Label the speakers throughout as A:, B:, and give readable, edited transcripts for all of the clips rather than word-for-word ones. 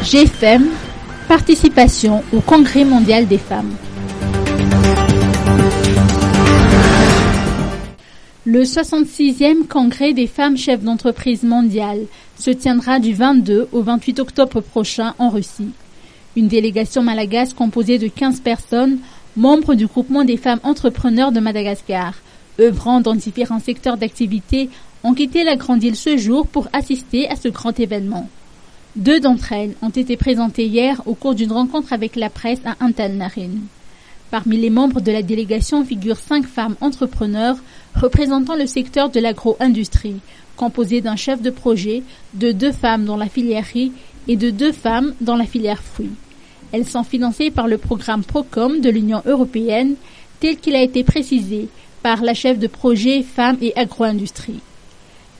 A: GFM, participation au Congrès mondial des femmes. Le 66e Congrès des femmes chefs d'entreprise mondiale se tiendra du 22 au 28 octobre prochain en Russie. Une délégation malagasy composée de 15 personnes, membres du groupement des femmes entrepreneurs de Madagascar, œuvrant dans différents secteurs d'activité, ont quitté la grande île ce jour pour assister à ce grand événement. 2 d'entre elles ont été présentées hier au cours d'une rencontre avec la presse à Antalyaspor. Parmi les membres de la délégation figurent 5 femmes entrepreneurs représentant le secteur de l'agro-industrie, composées d'un chef de projet, de 2 femmes dans la filière riz et de 2 femmes dans la filière fruits. Elles sont financées par le programme PROCOM de l'Union européenne, tel qu'il a été précisé par la chef de projet Femmes et Agro-Industrie.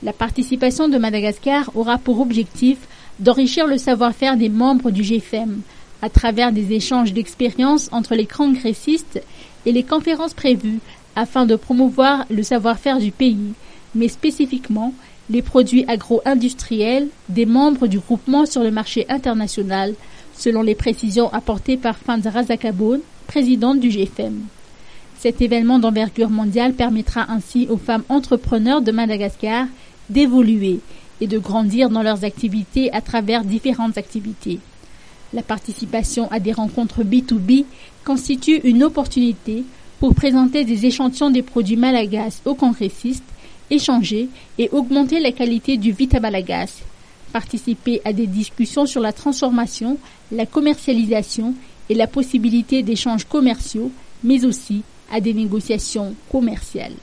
A: La participation de Madagascar aura pour objectif d'enrichir le savoir-faire des membres du GFM à travers des échanges d'expériences entre les congressistes et les conférences prévues afin de promouvoir le savoir-faire du pays, mais spécifiquement les produits agro-industriels des membres du groupement sur le marché international, selon les précisions apportées par Fanda Razakabone, présidente du GFM. Cet événement d'envergure mondiale permettra ainsi aux femmes entrepreneurs de Madagascar d'évoluer et de grandir dans leurs activités à travers différentes activités. La participation à des rencontres B2B constitue une opportunité pour présenter des échantillons des produits malagasy aux congressistes, échanger et augmenter la qualité du Vita Malagasy, participer à des discussions sur la transformation, la commercialisation et la possibilité d'échanges commerciaux, mais aussi à des négociations commerciales.